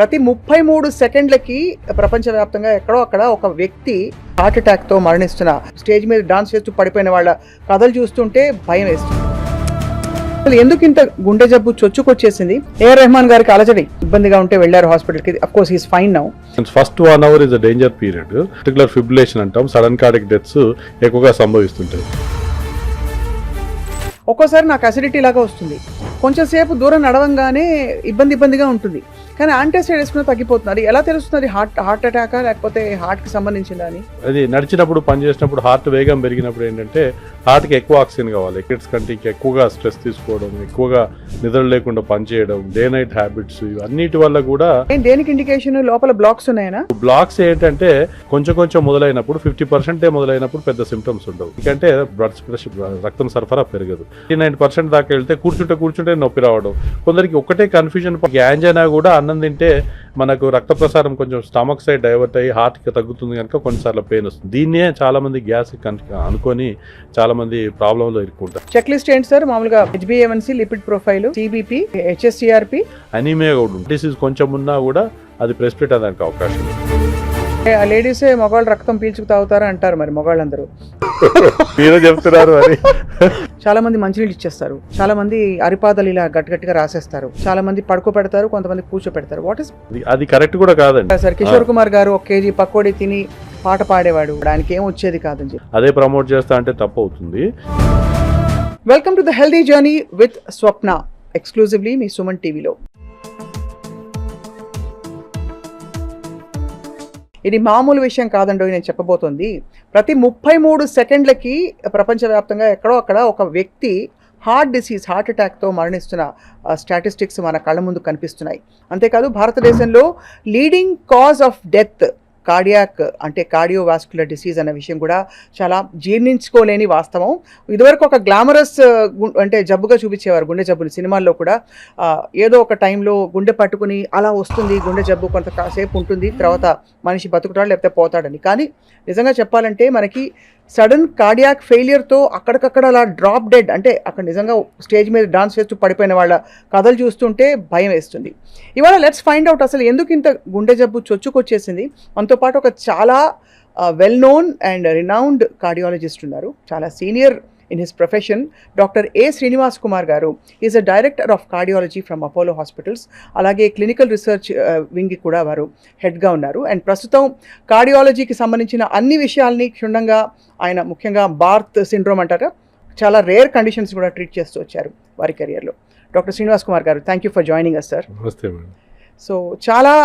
ప్రతి 33 సెకండ్లకి ప్రపంచవ్యాప్తంగా ఎక్కడో అక్కడ ఒక వ్యక్తి హార్ట్ అటాక్తో మరణిస్తున్న, స్టేజ్ మీద డాన్స్ చేస్తూ పడిపోయిన వాళ్ళ కథలు చూస్తుంటే భయం వేస్తుంది. అసలు ఎందుకు ఇంత గుండె జబ్బు చొచ్చుకొచ్చేసింది? ఏఆర్ రెహమాన్ గారికి అలజడి, ఇబ్బందిగా ఉంటే వెళ్ళారు హాస్పిటల్కి. Of course he's fine now. First 1 hour is a danger period. Particular fibrillation అంటాం, సడన్ కార్డియక్ డెత్స్ ఎక్కువగా సంభవిస్తుంటాయి. ఒక్కోసారి నాకు అసిడిటీ లాగా వస్తుంది, కొంచెం సేపు దూరం నడవంగానే ఇబ్బందిగా ఉంటుంది, కానీ యాంటాసిడ్ వేసుకుని తగ్గిపోతున్నారు. ఎలా తెలుస్తుంది హార్ట్ అటాకా లేకపోతే హార్ట్కి సంబంధించిందా అని? అది నడిచినప్పుడు, పని చేసినప్పుడు హార్ట్ వేగం పెరిగినప్పుడు ఏంటంటే హార్ట్కి ఎక్కువ ఆక్సిజన్ కావాలి. కిడ్స్ కంటే ఎక్కువగా స్ట్రెస్ తీసుకోవడం, ఎక్కువగా నిద్ర లేకుండా పనిచేయడం, డే నైట్ హ్యాబిట్స్, ఇవన్నిటి వల్ల కూడా. దేనికి ఇండికేషన్? లోపల బ్లాక్స్ ఉన్నాయనా? బ్లాక్స్ ఏంటంటే కొంచెం మొదలైనప్పుడు 50% మొదలైనప్పుడు పెద్ద సిమ్టమ్స్ ఉండవు. ఎందుకంటే బ్లడ్ ప్రెషర్, రక్తం సరఫరా పెరగదు. 89% దాకా వెళ్తే కూర్చుంటే నొప్పి రావడం. కొందరికి ఒకటే కన్ఫ్యూజన్, యాంజైనా కూడా అన్నం తింటే మనకు రక్త ప్రసారం కొంచెం స్టమక్ సైడ్ డైవర్ట్ అయ్యి హార్ట్కి తగ్గుతుంది కనుక కొన్నిసార్లు పెయిన్ వస్తుంది. దీన్నే చాలా మంది గ్యాస్ అనుకొని చాలా మంది ప్రాబ్లంలో ఇరుక్కుంటారు. చెక్ లిస్ట్ ఏంటి సార్? మామూలుగా HbA1c, lipid profile, CBP, HSCRP, anaemia కూడా ఉంటుంది. డిసీజ్ కొంచెం ఉన్నా కూడా అది ప్రెసిపిటేట్ అవ్వడానికి అవకాశం ఉంది. లేడీసే మగవాళ్ళు రక్తం పీల్చుకు తాగుతారా అంటారు, మరి మగవాళ్ళందరూ మీరే చెప్తున్నారు. మరి చాలా మంది మంచినీళ్ళు ఇచ్చేస్తారు, చాలా మంది అరిపాదలు ఇలా గట్టిగా రాసేస్తారు, చాలా మంది పడుకోబెడతారు, కొంతమంది కూర్చోపెడతారు. వాట్ ఇస్ అది కరెక్ట్ కూడా కాదండి సార్. కిషోర్ కుమార్ గారు 1 kg పకోడీ తిని పాట పాడేవాడు, దానికి ఏం వచ్చేది కాదని చెప్పి అదే ప్రమోట్ చేస్తా అంటే తప్పు అవుతుంది. Welcome to the healthy journey with Swapna, exclusively మీ సుమన్ టీవీలో. ఇది మామూలు విషయం కాదండి నేను చెప్పబోతోంది. ప్రతి 33 సెకండ్లకి ప్రపంచవ్యాప్తంగా ఎక్కడో అక్కడ ఒక వ్యక్తి హార్ట్ అటాక్తో మరణిస్తున్న స్టాటిస్టిక్స్ మన కళ్ళ ముందు కనిపిస్తున్నాయి. అంతేకాదు భారతదేశంలో leading cause of death cardiac అంటే కార్డియోవాస్కులర్ డిసీజ్ అనే విషయం కూడా చాలా జీర్ణించుకోలేని వాస్తవం. ఇదివరకు ఒక గ్లామరస్ అంటే జబ్బుగా చూపించేవారు గుండె జబ్బుని సినిమాల్లో కూడా. ఏదో ఒక టైంలో గుండె పట్టుకుని అలా వస్తుంది గుండె జబ్బు, కొంతసేపు ఉంటుంది, తర్వాత మనిషి బతుకుతాడు లేకపోతే పోతాడని. కానీ నిజంగా చెప్పాలంటే మనకి సడన్ కార్డియాక్ ఫెయిలియర్తో అక్కడికక్కడ అలా డ్రాప్ డెడ్, అంటే అక్కడ నిజంగా స్టేజ్ మీద డాన్స్ చేస్తూ పడిపోయిన వాళ్ళ కథలు చూస్తుంటే భయం వేస్తుంది. ఇవాళ లెట్స్ ఫైండ్ అవుట్ అసలు ఎందుకు ఇంత గుండె జబ్బు చొచ్చుకొచ్చేసింది. మనతో పాటు ఒక చాలా well known and renowned cardiologist ఉన్నారు, చాలా senior in his profession. Dr. A. Srinivas Kumar garu is a director of cardiology from Apollo Hospitals. Alage clinical research wing ki kuda varu head ga unnaru, and prastutam cardiology ki sambandhinchina anni vishayalni క్షుణ్ణంగా ఆయన ముఖ్యంగా Barth syndrome అంటారు, చాలా rare conditions కూడా treat చేస్తూ వచ్చారు వారి కెరియర్లో. డాక్టర్ శ్రీనివాస్ కుమార్ గారు, thank you for joining us sir. నమస్తే మేడం. సో చాలా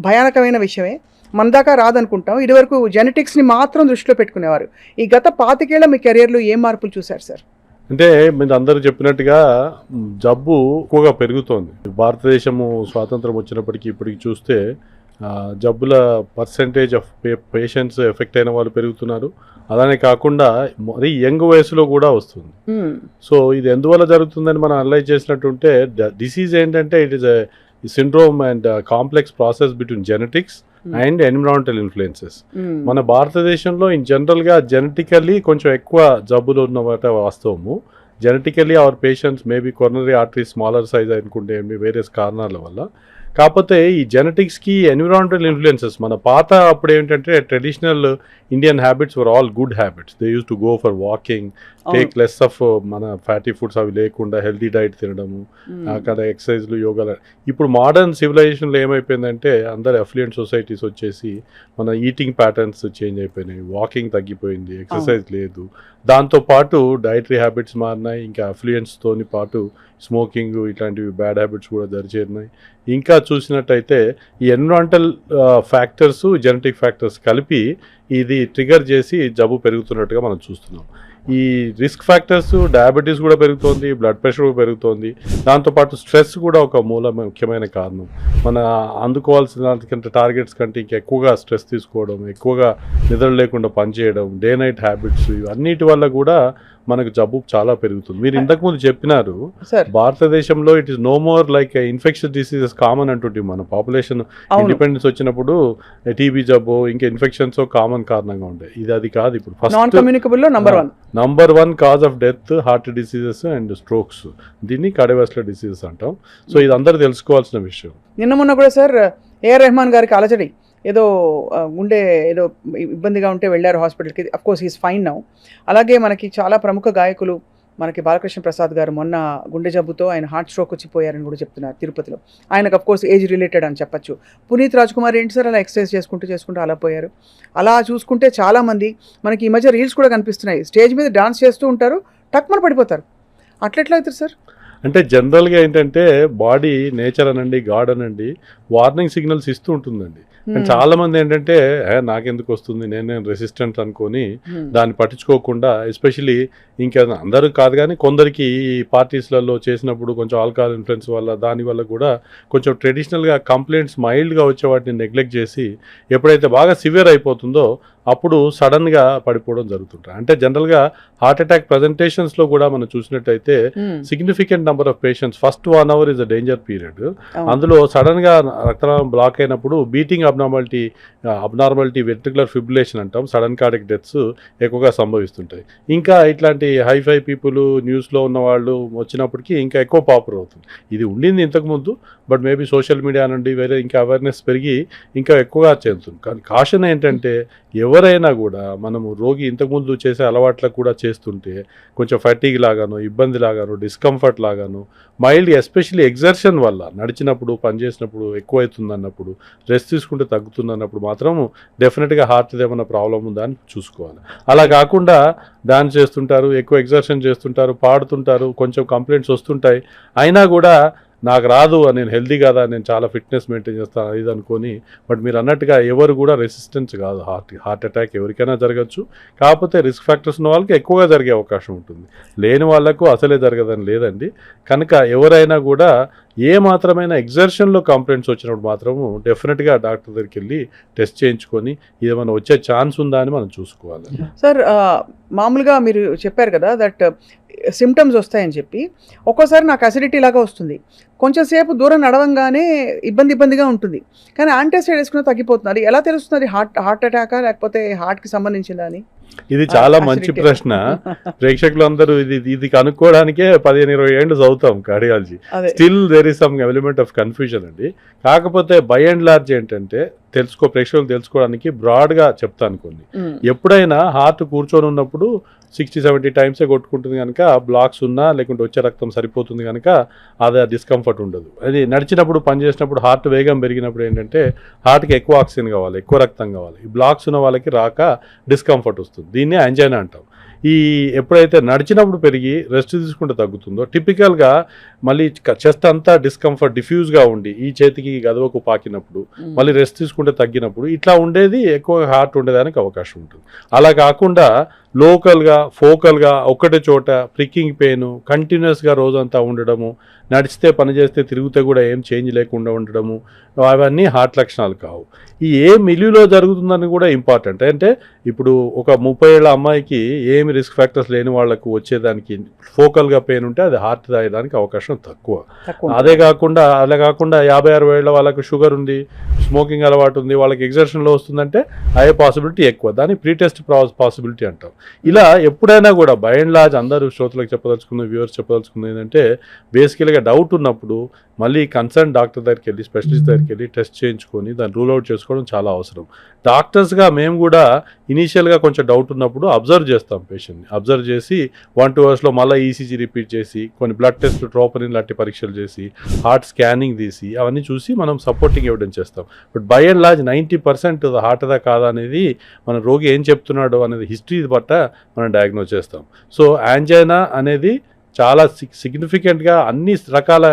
భయానకమైన విషయమే, మన దాకా రాదనుకుంటాం. ఇదివరకు జెనెటిక్స్ని మాత్రం దృష్టిలో పెట్టుకునేవారు. ఈ గత 25 ఏళ్ల మీ కెరియర్లో ఏం మార్పులు చూశారు సార్? అంటే మీరు అందరూ చెప్పినట్టుగా జబ్బు ఎక్కువగా పెరుగుతోంది. భారతదేశము స్వాతంత్రం వచ్చినప్పటికీ ఇప్పటికి చూస్తే జబ్బుల పర్సెంటేజ్ ఆఫ్ పేషెంట్స్ ఎఫెక్ట్ అయిన వాళ్ళు పెరుగుతున్నారు. అలానే కాకుండా మరీ యంగ్ వయసులో కూడా వస్తుంది. సో ఇది ఎందువల్ల జరుగుతుందని మనం అనలైజ్ చేసినట్టుంటే డిసీజ్ ఏంటంటే it is a syndrome and complex process between genetics and environmental influences. మన భారతదేశంలో ఇన్ జనరల్గా జెనెటికల్లీ కొంచెం ఎక్కువ జబ్బులు ఉన్నమాట వాస్తవము. Genetically our patients maybe coronary artery smaller size అనుకుంటే వేరియస్ కారణాల వల్ల. కాకపోతే ఈ జెనెటిక్స్కి ఎన్విరాన్మెంటల్ ఇన్ఫ్లుయెన్సెస్, మన పాత అప్పుడు ఏంటంటే traditional Indian habits were all good habits. They use to go for walking, take less of మన ఫ్యాటీ ఫుడ్స్ అవి లేకుండా హెల్తీ డైట్ తినడము, అక్కడ ఎక్సర్సైజ్లు, యోగాలు. ఇప్పుడు మోడర్న్ సివిలైజేషన్లో ఏమైపోయిందంటే అందరు అఫ్లుయెంట్ సొసైటీస్ వచ్చేసి మన ఈటింగ్ ప్యాటర్న్స్ చేంజ్ అయిపోయినాయి, వాకింగ్ తగ్గిపోయింది, ఎక్సర్సైజ్ లేదు. దాంతోపాటు డైటరీ హ్యాబిట్స్ మారినాయి, ఇంకా అఫ్లుయెంట్స్తోని పాటు స్మోకింగ్ ఇట్లాంటివి బ్యాడ్ హ్యాబిట్స్ కూడా దరిచేరినాయి. ఇంకా చూసినట్టయితే ఈ ఎన్విరాన్మెంటల్ ఫ్యాక్టర్స్, జెనెటిక్ ఫ్యాక్టర్స్ కలిపి ఇది ట్రిగర్ చేసి జబ్బు పెరుగుతున్నట్టుగా మనం చూస్తున్నాం. ఈ రిస్క్ ఫ్యాక్టర్స్, డయాబెటీస్ కూడా పెరుగుతోంది, బ్లడ్ ప్రెషర్ కూడా పెరుగుతోంది. దాంతోపాటు స్ట్రెస్ కూడా ఒక ముఖ్యమైన కారణం. మన అందుకోవాల్సిన దానికంటే టార్గెట్స్ కంటే ఇంకా ఎక్కువగా స్ట్రెస్ తీసుకోవడం, ఎక్కువగా నిద్ర లేకుండా పనిచేయడం, డే నైట్ హ్యాబిట్స్, ఇవన్నిటి వల్ల కూడా మనకు జబ్బు చాలా పెరుగుతుంది. మీరు ఇంతకుముందు చెప్పినారు భారతదేశంలో it is no more like infection diseases common అంటుంటే. మన పాపులేషన్ ఇండిపెండెన్స్ వచ్చినప్పుడు టీబీ జబ్బు ఇంకా ఇన్ఫెక్షన్స్ కామన్ కారణంగా ఉండే. ఇది అది కాదు. ఇప్పుడు first number 1 cause of death heart diseases and strokes. దీన్ని కార్డియోవాస్కులర్ డిసీజెస్ అంటాం. సో ఇది అందరూ తెలుసుకోవాల్సిన విషయం. నిన్న మొన్న కూడా సార్ ఏఆర్ రెహమాన్ గారికి అలజడి, ఏదో గుండె ఏదో ఇబ్బందిగా ఉంటే వెళ్ళారు హాస్పిటల్కి. Of course he's fine now. అలాగే మనకి చాలా ప్రముఖ గాయకులు, మనకి బాలకృష్ణ ప్రసాద్ గారు మొన్న గుండె జబ్బుతో ఆయన హార్ట్ స్ట్రోక్ వచ్చి పోయారని కూడా చెప్తున్నారు తిరుపతిలో. ఆయనకు అఫ్కోర్స్ ఏజ్ రిలేటెడ్ అని చెప్పచ్చు. పునీత్ రాజ్ కుమార్ ఏంటి సార్ అలా ఎక్సర్సైజ్ చేసుకుంటూ అలా పోయారు. అలా చూసుకుంటే చాలామంది మనకి ఈ మధ్య రీల్స్ కూడా కనిపిస్తున్నాయి, స్టేజ్ మీద డాన్స్ చేస్తూ ఉంటారు, టక్మన పడిపోతారు. అట్లెట్లా అవుతారు సార్? అంటే జనరల్గా ఏంటంటే బాడీ నేచర్ అనండి, గాడ్ అనండి, వార్నింగ్ సిగ్నల్స్ ఇస్తూ ఉంటుందండి. కానీ చాలా మంది ఏంటంటే నాకెందుకు వస్తుంది, నేను రెసిస్టెంట్ అనుకొని దాన్ని పట్టించుకోకుండా, ఎస్పెషలీ ఇంకా అందరూ కాదు కానీ కొందరికి ఈ పార్టీస్లలో చేసినప్పుడు కొంచెం ఆల్కహాల్ ఇన్ఫ్లుయెన్స్ వల్ల దానివల్ల కూడా కొంచెం ట్రెడిషనల్గా కంప్లైంట్స్ మైల్డ్గా వచ్చే వాటిని నెగ్లెక్ట్ చేసి ఎప్పుడైతే బాగా సివియర్ అయిపోతుందో అప్పుడు సడన్గా పడిపోవడం జరుగుతుంటాయి. అంటే జనరల్గా హార్ట్ అటాక్ ప్రజెంటేషన్స్లో కూడా మనం చూసినట్టయితే significant number of patients first 1 hour is a danger period. అందులో సడన్గా రక్తనాళం బ్లాక్ అయినప్పుడు బీటింగ్ అబ్నార్మాలిటీ వెంట్రికులర్ ఫిబ్రిలేషన్ అంటాం, సడన్ కార్డియక్ డెత్స్ ఎక్కువగా సంభవిస్తుంటాయి. ఇంకా ఇట్లాంటి హైఫై పీపుల్ న్యూస్లో ఉన్న వాళ్ళు వచ్చినప్పటికీ ఇంకా ఎక్కువ పాపులర్ అవుతుంది. ఇది ఉండింది ఇంతకుముందు, బట్ మేబీ సోషల్ మీడియా నుండి వేరే ఇంకా అవేర్నెస్ పెరిగి ఇంకా ఎక్కువగా చేస్తుంది. కానీ కాషన్ ఏంటంటే ఎవరైనా కూడా మనము రోగి ఇంతకుముందు చేసే అలవాట్లకు కూడా చేస్తుంటే కొంచెం ఫటీగ్ లాగాను, ఇబ్బంది లాగాను, డిస్కంఫర్ట్ లాగాను, మైల్డ్ ఎస్పెషల్లీ ఎగ్జర్షన్ వల్ల నడిచినప్పుడు పనిచేసినప్పుడు ఎక్కువ అవుతుంది అన్నప్పుడు, రెస్ట్ తీసుకుంటే తగ్గుతుంది అన్నప్పుడు మాత్రం డెఫినెట్గా హార్ట్ ఏమైనా ప్రాబ్లం ఉందా అని చూసుకోవాలి. అలా కాకుండా డాన్స్ చేస్తుంటారు, ఎక్కువ ఎగ్జర్షన్ చేస్తుంటారు, పాడుతుంటారు, కొంచెం కంప్లైంట్స్ వస్తుంటాయి, అయినా కూడా నాకు రాదు, నేను హెల్దీ కాదా, నేను చాలా ఫిట్నెస్ మెయింటైన్ చేస్తాను ఇది అనుకొని, బట్ మీరు అన్నట్టుగా ఎవరు కూడా రెసిస్టెన్స్ కాదు. హార్ట్ అటాక్ ఎవరికైనా జరగచ్చు. కాకపోతే రిస్క్ ఫ్యాక్టర్స్ ఉన్న వాళ్ళకి ఎక్కువగా జరిగే అవకాశం ఉంటుంది, లేని వాళ్ళకు అసలే జరగదని లేదండి. కనుక ఎవరైనా కూడా ఏ మాత్రమైనా ఎగ్జర్షన్లో కంప్లైంట్స్ వచ్చినప్పుడు మాత్రము డెఫినెట్గా డాక్టర్ దగ్గరికి వెళ్ళి టెస్ట్ చేయించుకొని ఏమైనా వచ్చే ఛాన్స్ ఉందా అని మనం చూసుకోవాలి. సార్ మామూలుగా మీరు చెప్పారు కదా దట్ సిమ్టమ్స్ వస్తాయని చెప్పి, ఒక్కోసారి నాకు అసిడిటీ లాగా వస్తుంది, కొంచెం సేపు దూరం నడవంగానే ఇబ్బందిగా ఉంటుంది, కానీ యాంటాసిడ్ వేసుకున్న తగ్గిపోతుంది. అది ఎలా తెలుస్తుంది? హార్ట్ అటాకా లేకపోతే హార్ట్కి సంబంధించిందా అని? ఇది చాలా మంచి ప్రశ్న. ప్రేక్షకులందరూ ఇది కనుక్కోవడానికే 15-20 ఏళ్ళు చదువుతాం cardiology. Still there is some element of confusion అండి. కాకపోతే బై అండ్ లార్జ్ ఏంటంటే ప్రేక్షకులు తెలుసుకోవడానికి బ్రాడ్గా చెప్తాను కొన్ని. ఎప్పుడైనా హార్ట్ కూర్చొని ఉన్నప్పుడు 60-70 టైమ్సే కొట్టుకుంటుంది కనుక బ్లాక్స్ ఉన్నా లేకుంటే వచ్చే రక్తం సరిపోతుంది కనుక అది డిస్కంఫర్ట్ ఉండదు. అది నడిచినప్పుడు పనిచేసినప్పుడు హార్ట్ వేగం పెరిగినప్పుడు ఏంటంటే హార్ట్కి ఎక్కువ ఆక్సిజన్ కావాలి, ఎక్కువ రక్తం కావాలి. ఈ బ్లాక్స్ ఉన్న వాళ్ళకి రాక డిస్కంఫర్ట్ వస్తుంది, దీన్నే యాంజైనా అంటాం. ఈ ఎప్పుడైతే నడిచినప్పుడు పెరిగి రెస్ట్ తీసుకుంటే తగ్గుతుందో టిపికల్గా మళ్ళీ చెస్ట్ అంతా డిస్కంఫర్ట్ డిఫ్యూజ్గా ఉండి ఈ చేతికి గదవకు పాకినప్పుడు మళ్ళీ రెస్ట్ తీసుకుంటే తగ్గినప్పుడు ఇట్లా ఉండేది ఎక్కువ హార్ట్ ఉండేదానికి అవకాశం ఉంటుంది. అలా కాకుండా లోకల్గా ఫోకల్గా ఒకటే చోట ప్రికింగ్ పెయిన్ కంటిన్యూస్గా రోజంతా ఉండడము, నడిస్తే పని చేస్తే తిరిగితే కూడా ఏం చేంజ్ లేకుండా ఉండడము, అవన్నీ హార్ట్ లక్షణాలు కావు. ఈ ఏ మిల్యూలో జరుగుతుందని కూడా ఇంపార్టెంట్. అంటే ఇప్పుడు ఒక 30 ఏళ్ల అమ్మాయికి ఏమి రిస్క్ ఫ్యాక్టర్స్ లేని వాళ్ళకు వచ్చేదానికి ఫోకల్గా పెయిన్ ఉంటే అది హార్ట్ రాయడానికి అవకాశం తక్కువ. అలా కాకుండా 50-60 ఏళ్ల వాళ్ళకు షుగర్ ఉంది, స్మోకింగ్ అలవాటు ఉంది, వాళ్ళకి ఎగ్జర్షన్లో వస్తుందంటే అయ్యే పాసిబిలిటీ ఎక్కువ, దాన్ని ప్రీ టెస్ట్ పాసిబిలిటీ అంటాం. ఇలా ఎప్పుడైనా కూడా బై అండ్ లార్జ్ అందరూ శ్రోతలకు చెప్పదలుచుకున్నది, వ్యూవర్స్ చెప్పదలుచుకున్నది ఏంటంటే బేసికల్గా డౌట్ ఉన్నప్పుడు మళ్ళీ కన్సర్న్ డాక్టర్ దగ్గరికి వెళ్ళి, స్పెషలిస్ట్ దగ్గరికి వెళ్ళి టెస్ట్ చేయించుకొని దాన్ని రూల్ అవుట్ చేసుకోవడం చాలా అవసరం. డాక్టర్స్గా మేము కూడా ఇనీషియల్గా కొంచెం డౌట్ ఉన్నప్పుడు అబ్జర్వ్ చేస్తాం పేషెంట్ని. అబ్జర్వ్ చేసి 1-2 అవర్స్లో మళ్ళీ ఈసీజీ రిపీట్ చేసి కొన్ని బ్లడ్ టెస్ట్ ట్రోపనిన్ లాంటి పరీక్షలు చేసి హార్ట్ స్కానింగ్ తీసి అవన్నీ చూసి మనం సపోర్టింగ్ ఎవిడెన్స్ చేస్తాం. But by and large 90% heart అదా కాదా అనేది మన రోగి ఏం చెప్తున్నాడో అనేది హిస్టరీ బట్ట మనం డయాగ్నోస్ చేస్తాం. సో యాంజైనా అనేది చాలా సిగ్నిఫికెంట్గా అన్ని రకాల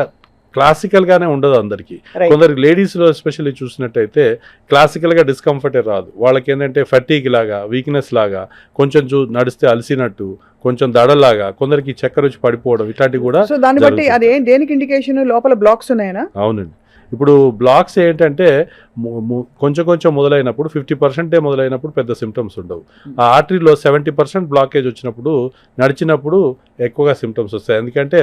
క్లాసికల్గానే ఉండదు అందరికీ. కొందరికి లేడీస్లో ఎస్పెషల్లీ చూసినట్టయితే క్లాసికల్గా డిస్కంఫర్టే రాదు. వాళ్ళకి ఏంటంటే ఫటీగ్ లాగా, వీక్నెస్ లాగా, కొంచెం నడిస్తే అలసినట్టు, కొంచెం దడలాగా, కొందరికి చక్కెర వచ్చి పడిపోవడం, ఇట్లాంటివి కూడా. సో దాన్ని బట్టి అది దేనికి ఇండికేషన్? లోపల బ్లాక్స్ ఉన్నాయనా? అవునండి. ఇప్పుడు బ్లాక్స్ ఏంటంటే కొంచెం మొదలైనప్పుడు 50% మొదలైనప్పుడు పెద్ద సిమ్టమ్స్ ఉండవు. ఆ ఆర్టరీలో 70% బ్లాకేజ్ వచ్చినప్పుడు నడిచినప్పుడు ఎక్కువగా సిమ్టమ్స్ వస్తాయి, ఎందుకంటే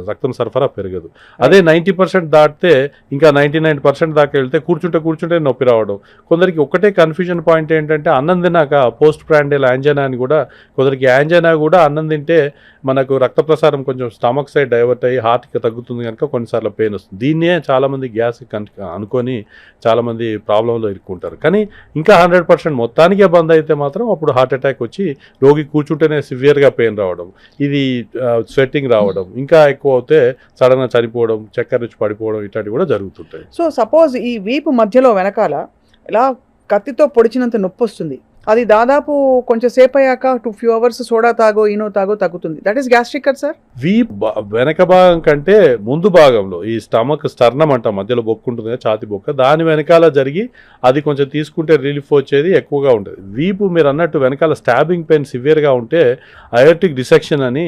రక్తం సరఫరా పెరగదు. అదే 90% దాటితే ఇంకా 99% దాకా వెళ్తే కూర్చుంటే నొప్పి రావడం. కొందరికి ఒకటే కన్ఫ్యూజన్ పాయింట్ ఏంటంటే అన్నం తిన్నాక పోస్ట్ ప్రాండియల్ యాంజైనా అని కూడా, కొందరికి యాంజైనా కూడా అన్నం తింటే మనకు రక్త ప్రసారం కొంచెం స్టమక్ సైడ్ డైవర్ట్ అయ్యి హార్ట్కి తగ్గుతుంది కనుక కొన్నిసార్లు పెయిన్ వస్తుంది. దీన్నే చాలామంది గ్యాస్ అనుకొని చాలామంది ప్రాబ్లంలో ఇరుక్కుంటారు. కానీ ఇంకా 100% మొత్తానికే బంద్ అయితే మాత్రం అప్పుడు హార్ట్ అటాక్ వచ్చి రోగి కూర్చుంటేనే సివియర్గా పెయిన్ రావడం, ఇది స్వెట్టింగ్ రావడం, ఇంకా ఎక్కువ అవుతే సడన్గా చనిపోవడం, చక్కెర వచ్చి పడిపోవడం ఇట్లాంటివి కూడా జరుగుతుంటాయి. సో సపోజ్ ఈ వీపు మధ్యలో వెనకాల ఇలా కత్తితో పొడిచినంత నొప్పి వస్తుంది, అది దాదాపు కొంచెం సేపు అయ్యాక 2 hours సోడా తాగో ఈనో తాగో తగ్గుతుంది. దట్ ఈస్ గ్యాస్ట్రిక్ కదా సార్? వెనక భాగం కంటే ముందు భాగంలో ఈ స్టమక్ స్టర్నం అంటాం, మధ్యలో బొక్కు ఉంటుంది కదా, ఛాతి బొక్క, దాని వెనకాల జరిగి అది కొంచెం తీసుకుంటే రిలీఫ్ వచ్చేది ఎక్కువగా ఉంటుంది. వీపు మీరు అన్నట్టు వెనకాల స్టాబింగ్ పెయిన్ సివియర్గా ఉంటే అయోటిక్ డిసెక్షన్ అని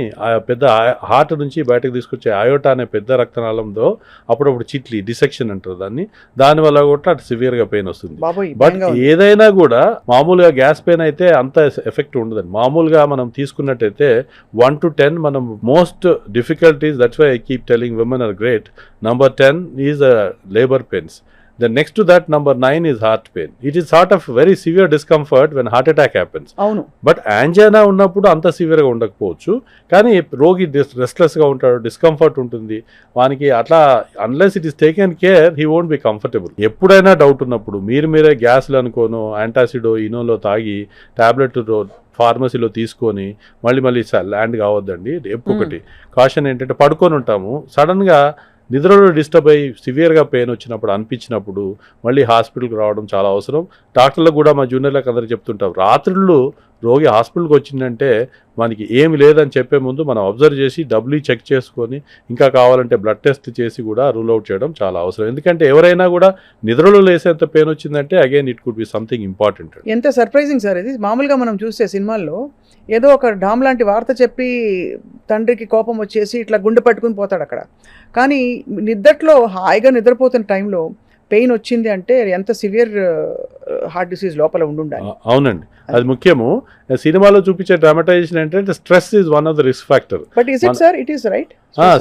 పెద్ద హార్ట్ నుంచి బయటకు తీసుకొచ్చే అయోటా అనే పెద్ద రక్తనాళంలో అప్పుడప్పుడు చిట్లి డిసెక్షన్ అంటారు దాన్ని, దానివల్ల కూడా అటు సివియర్గా పెయిన్ వస్తుంది. బట్ ఏదైనా కూడా మామూలుగా గ్యాస్ పెయిన్ అయితే అంత ఎఫెక్ట్ ఉండదండి. మామూలుగా మనం తీసుకున్నట్టయితే 1 to 10 మనం most difficulties, that's why I keep telling women are great. Number 10 is labor pains. The next to that, number 9 is heart pain. It is sort of very severe discomfort when heart attack happens. అవును. But angina ఉన్నప్పుడు అంత సివియర్గా ఉండకపోవచ్చు, కానీ రోగి రెస్ట్లెస్గా ఉంటాడు, discomfort ఉంటుంది వానికి. అట్లా unless it is taken care he won't be comfortable. ఎప్పుడైనా డౌట్ ఉన్నప్పుడు మీరే గ్యాస్లు అనుకోను యాంటాసిడో ఇనోలో తాగి టాబ్లెట్ ఫార్మసీలో తీసుకొని మళ్ళీ ల్యాండ్ కావద్దండి. ఎప్పొకటి కాషన్ ఏంటంటే పడుకొని ఉంటాము, సడన్గా నిద్రలో డిస్టర్బ్ అయ్యి సివియర్గా పెయిన్ వచ్చినప్పుడు అనిపించినప్పుడు మళ్ళీ హాస్పిటల్కి రావడం చాలా అవసరం. డాక్టర్లకు కూడా మా జూనియర్లకు అందరూ చెప్తుంటాం, రాత్రుళ్ళు రోగి హాస్పిటల్కి వచ్చిందంటే మనకి ఏమి లేదని చెప్పే ముందు మనం అబ్జర్వ్ చేసి డబ్లీ చెక్ చేసుకొని ఇంకా కావాలంటే బ్లడ్ టెస్ట్ చేసి కూడా రూల్ అవుట్ చేయడం చాలా అవసరం. ఎందుకంటే ఎవరైనా కూడా నిద్రలో లేసేంత పెయిన్ వచ్చిందంటే again it could be something important. ఎంత సర్ప్రైజింగ్ సార్ ఇది. మామూలుగా మనం చూసే సినిమాల్లో ఏదో ఒక డామ్ లాంటి వార్త చెప్పి తండ్రికి కోపం వచ్చేసి ఇట్లా గుండె పట్టుకుని పోతాడు అక్కడ, కానీ నిద్దట్లో హాయిగా నిద్రపోతున్న టైంలో పెయిన్ వచ్చింది అంటే ఎంత సివియర్ హార్ట్ డిసీజ్ లోపల ఉండాలి. అవునండి, అది ముఖ్యము. సినిమాలో చూపించే డ్రామటైజేషన్ ఏంటంటే stress is one of the risk factor. But is it sir? It is right.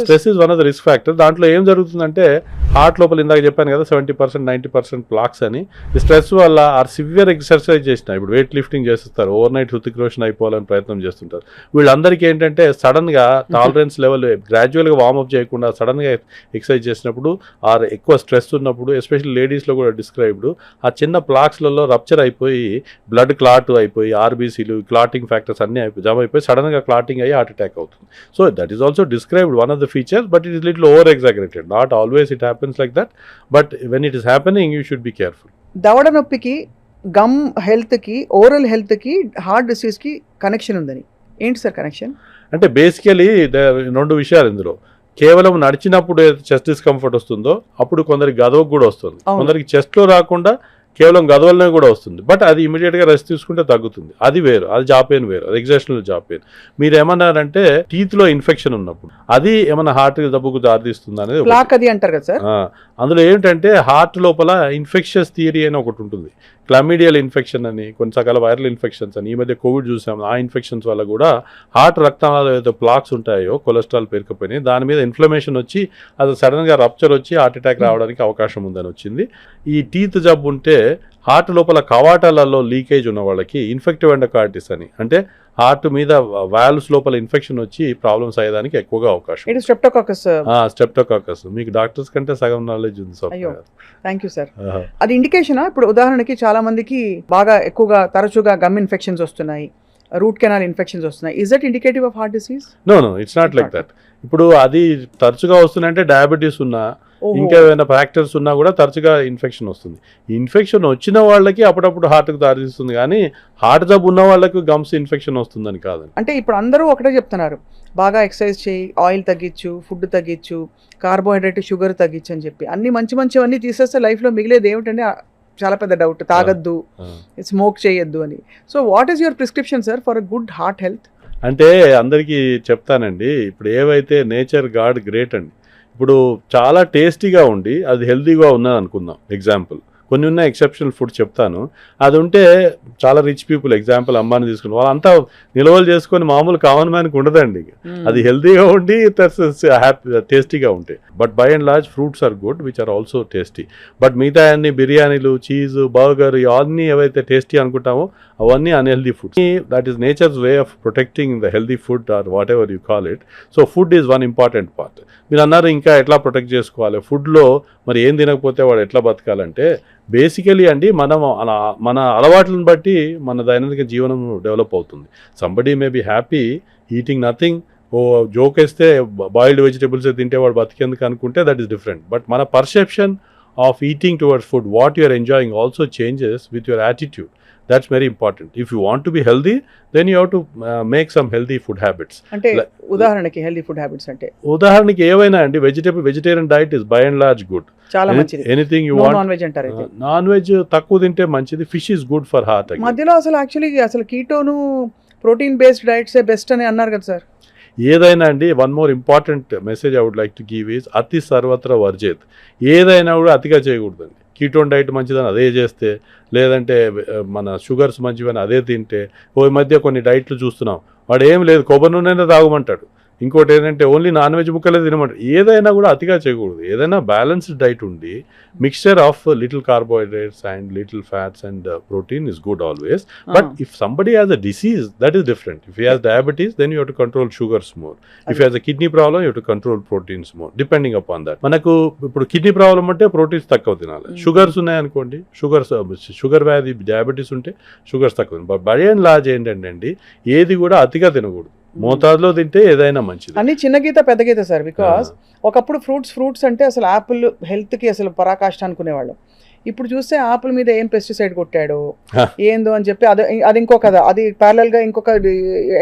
Stress is one of the risk factor. దాంట్లో ఏం జరుగుతుందంటే హార్ట్ లోపల ఇందాక చెప్పాను కదా 70% 90% ప్లాక్స్ అని. ఈ స్ట్రెస్ వల్ల ఆర్ సివియర్ ఎక్సర్సైజ్ చేసిన, ఇప్పుడు వెయిట్ లిఫ్టింగ్ చేస్తారు, ఓవర్ నైట్ హృతిక్ రోషన్ అయిపోవాలని ప్రయత్నం చేస్తుంటారు. వీళ్ళందరికీ ఏంటంటే సడన్గా టాలరెన్స్ లెవెల్ గ్రాడ్యువల్గా వార్మప్ చేయకుండా సడన్గా ఎక్సర్సైజ్ చేసినప్పుడు ఆర్ ఎక్కువ స్ట్రెస్ ఉన్నప్పుడు, ఎస్పెషల్లీ లేడీస్లో కూడా డిస్క్రైబ్డ్, ఆ చిన్న ప్లాక్స్లలో రప్చర్ అయిపోయి బ్లడ్ క్లాట్ అయిపోయి ఆర్బీసీలు క్లాటింగ్ ఫ్యాక్టర్స్ అన్నీ జమ అయిపోయి సడన్గా క్లాటింగ్ అయ్యి హార్ట్ అటాక్ అవుతుంది. So that is also described one of the features, but it is little over exaggerated. Not always it happens like that, but when it is happening you should be careful. దవడ నొప్పికి, gum హెల్త్కి, oral హెల్త్కి, heart డిసీజ్కి connection ఉందని ఏంటి sir connection? అంటే basically 2 విషయాలు ఇందులో. కేవలం నడిచినప్పుడు చెస్ట్ డిస్కంఫర్ట్ వస్తుందో అప్పుడు కొందరికి గదవకు కూడా వస్తుంది, కొందరికి చెస్ట్లో రాకుండా కేవలం గదవలనే కూడా వస్తుంది. బట్ అది ఇమీడియట్గా రెస్ట్ తీసుకుంటే తగ్గుతుంది, అది వేరు. అది జా పెయిన్ వేరు, అది ఎగ్జాషనల్ జా పెయిన్. మీరు ఏమన్నారంటే టీత్లో ఇన్ఫెక్షన్ ఉన్నప్పుడు అది ఏమన్నా హార్ట్ జబ్బుకు దారితీస్తుంది అనేది అది అంటారు కదా సార్. అందులో ఏంటంటే హార్ట్ లోపల ఇన్ఫెక్షన్స్ థియరీ అని ఒకటి ఉంటుంది, క్లమిడియల్ ఇన్ఫెక్షన్ అని, కొన్నిసార్లు వైరల్ ఇన్ఫెక్షన్స్ అని. ఈ మధ్య కోవిడ్ చూసాం, ఆ ఇన్ఫెక్షన్స్ వల్ల కూడా హార్ట్ రక్తనాళాలు ఏదైతే ప్లాక్స్ ఉంటాయో కొలెస్ట్రాల్ పేరుకుపోయినాయి, దాని మీద ఇన్ఫ్లమేషన్ వచ్చి అది సడన్గా రప్చర్ వచ్చి హార్ట్ అటాక్ రావడానికి అవకాశం ఉందని వచ్చింది. ఈ టీత్ జబ్బు ఉంటే హార్ట్ లోపల కవాటాలలో లీకేజ్ ఉన్న వాళ్ళకి ఇన్ఫెక్టివ్ ఎండోకార్డిటిస్ అని, అంటే హార్ట్ మీద వాల్వ్స్ లోపల ఇన్ఫెక్షన్ వచ్చి ప్రాబ్లమ్స్ అయ్యేదానికి ఎక్కువగా అవకాశం. స్ట్రెప్టోకాకస్ మీకు డాక్టర్స్ కంటే సగం నాలెడ్జ్ ఉంది సార్. Thank you sir. అది ఇండికేషనా? ఇప్పుడు ఉదాహరణకి చాలా మందికి బాగా ఎక్కువగా తరచుగా గమ్ ఇన్ఫెక్షన్స్ వస్తున్నాయి, రూట్ కెనాల్ ఇన్ఫెక్షన్స్ వస్తున్నాయి. Is that indicative of heart disease? No, it's not like that. ఇప్పుడు అది తరచుగా వస్తున్నాయంటే డయాబెటీస్ ఉన్నా, ఇంకా ఏమైనా ఫ్యాక్టర్స్ ఉన్నా కూడా తరచుగా ఇన్ఫెక్షన్ వస్తుంది. ఇన్ఫెక్షన్ వచ్చిన వాళ్ళకి అప్పుడప్పుడు హార్ట్కి దారితీస్తుంది, కానీ హార్ట్ జబ్బు ఉన్న వాళ్ళకి గమ్స్ ఇన్ఫెక్షన్ వస్తుందని కాదు. అంటే ఇప్పుడు అందరూ ఒకటే చెప్తున్నారు, బాగా ఎక్సర్సైజ్ చేయి, ఆయిల్ తగ్గించు, ఫుడ్ తగ్గించు, కార్బోహైడ్రేట్, షుగర్ తగ్గించు అని చెప్పి అన్ని మంచివన్నీ తీసేస్తే లైఫ్లో మిగిలేది ఏమిటంటే చాలా పెద్ద డౌట్, తాగద్దు, స్మోక్ చేయొద్దు అని. So what is your prescription sir for a good heart health? అంటే అందరికీ చెప్తానండి, ఇప్పుడు ఏవైతే నేచర్ గాడ్ గ్రేట్ అండి. ఇప్పుడు చాలా టేస్టీగా ఉండి అది హెల్తీగా ఉన్నది అనుకుందాం, ఎగ్జాంపుల్ కొన్ని ఉన్న ఎక్సెప్షనల్ ఫుడ్ చెప్తాను. అది ఉంటే చాలా రిచ్ పీపుల్, ఎగ్జాంపుల్ అంబానీ తీసుకుని వాళ్ళంతా నిల్వలు చేసుకొని మామూలు కామన్ మ్యాన్కి ఉండదండి. అది హెల్తీగా ఉండి హ్యాపీ టేస్టీగా ఉంటాయి. But by and large fruits are good which are also tasty. But మిగతా అన్ని బిర్యానీలు, చీజ్, బర్గర్ ఇవన్నీ ఏవైతే టేస్టీ అనుకుంటామో అవన్నీ unhealthy foods. That is nature's way of protecting the healthy food or whatever you call it. So food is one important part. మీరు అన్నారు ఇంకా ఎట్లా ప్రొటెక్ట్ చేసుకోవాలి ఫుడ్లో, మరి ఏం తినకపోతే వాడు ఎట్లా బతకాలంటే బేసికలీ అండి మన అలవాట్లను బట్టి మన దైనందిక జీవనం డెవలప్ అవుతుంది. Somebody may be happy eating nothing, ఓ జోక్ వేస్తే బాయిల్డ్ వెజిటేబుల్స్ తింటే వాడు బతికేందుకు అనుకుంటే దట్ ఈస్ డిఫరెంట్. బట్ మన perception of eating towards food, what you are enjoying also changes with your attitude. That's very important. If you want to be healthy, then you have to make some healthy food habits. అంటే ఉదాహరణకి healthy food habits అంటే ఉదాహరణకి ఏవైనా అండి, vegetarian diet is by and large good. చాలా మంచిది. Anything you want. Non veg అంటారు అయితే నాన్ వెజ్ తక్కువ తింటే మంచిది. Fish is good for heart. మధ్యలో అసలు కీటోను ప్రోటీన్ బేస్డ్ డైట్స్ బెస్ట్ అని అన్నారు కదా సార్. ఏదైనా అండి, one more important message I would like to give is అతి సర్వత్ర వర్జేత్. ఏదైనా కూడా అతిగా చేయకూడదండి. కీటోన్ డైట్ మంచిదని అదే చేస్తే, లేదంటే మన షుగర్స్ మంచివని అదే తింటే, ఓ మధ్య కొన్ని డైట్లు చూస్తున్నాం, వాడు ఏం లేదు కొబ్బరి నూనెనే తాగమంటాడు, ఇంకోటి ఏంటంటే ఓన్లీ నాన్ వెజ్ ముక్కలే తినమంటారు. ఏదైనా కూడా అతిగా చేయకూడదు. ఏదైనా బ్యాలెన్స్డ్ డైట్ ఉండి mixture of little carbohydrates and little fats and protein is good always. But if somebody has a disease that is different. If he has diabetes then you have to control sugars more. If has a kidney problem you have to control proteins more, depending upon that. మనకు ఇప్పుడు kidney problem అంటే proteins తక్కువ తినాలి. Sugars ఉన్నాయనుకోండి, sugar వ్యాధి, diabetes ఉంటే sugars తక్కువ. But by and large ఏంటంటే అండి, ఏది కూడా అతిగా తినకూడదు. మోతాదులో తింటే ఏదైనా మంచిది. అన్ని చిన్న గీత పెద్ద గీత సార్. బికాస్ ఒకప్పుడు ఫ్రూట్స్ అంటే అసలు యాపిల్ హెల్త్కి అసలు పరాకాష్ట అనుకునేవాళ్ళం. ఇప్పుడు చూస్తే ఆపిల్ మీద ఏం పెస్టిసైడ్ కొట్టాడు ఏందో అని చెప్పి అది ఇంకో కదా, అది ప్యారలల్గా ఇంకొక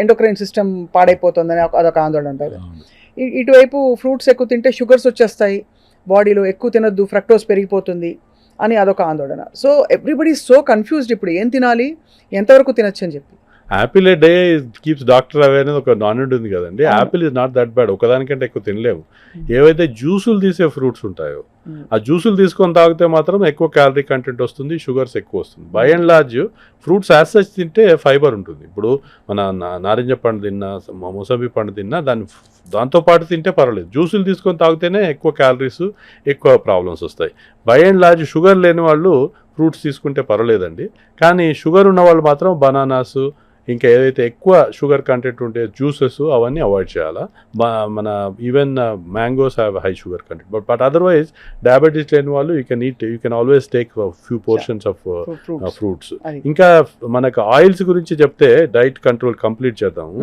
ఎండోక్రైన్ సిస్టమ్ పాడైపోతుందని అదొక ఆందోళన ఉంటుంది. ఇటువైపు ఫ్రూట్స్ ఎక్కువ తింటే షుగర్స్ వచ్చేస్తాయి బాడీలో, ఎక్కువ తినొద్దు ఫ్రక్టోస్ పెరిగిపోతుంది అని అదొక ఆందోళన. సో ఎవ్రీబడి సో కన్ఫ్యూజ్డ్ ఇప్పుడు ఏం తినాలి, ఎంతవరకు తినొచ్చు అని చెప్పి. Apple a day keeps doctor away అనేది ఒక నానుడి ఉంది కదండి. Apple is not that bad, ఒకదానికంటే ఎక్కువ తినలేము. ఏవైతే జ్యూసులు తీసే ఫ్రూట్స్ ఉంటాయో ఆ జ్యూసులు తీసుకొని తాగితే మాత్రం ఎక్కువ క్యాలరీ కంటెంట్ వస్తుంది, షుగర్స్ ఎక్కువ వస్తుంది. By and large fruits as such తింటే ఫైబర్ ఉంటుంది. ఇప్పుడు మన నారింజ పండు తిన్నా, మోసంబి పండు తిన్నా దాంతోపాటు తింటే పర్వాలేదు. జ్యూసులు తీసుకొని తాగితేనే ఎక్కువ క్యాలరీస్, ఎక్కువ ప్రాబ్లమ్స్ వస్తాయి. బై అండ్ లార్జ్ షుగర్ లేని వాళ్ళు ఫ్రూట్స్ తీసుకుంటే పర్వాలేదండి. కానీ షుగర్ ఉన్న వాళ్ళు మాత్రం బనానాస్, ఇంకా ఏదైతే ఎక్కువ షుగర్ కంటెంట్ ఉంటే జ్యూసెస్ అవన్నీ అవాయిడ్ చేయాలా. మన even mangoes have high sugar content. But otherwise diabetes లేని వాళ్ళు you can always take few portions of fruits. ఇంకా మనకు ఆయిల్స్ గురించి చెప్తే డైట్ కంట్రోల్ కంప్లీట్ చేద్దాము.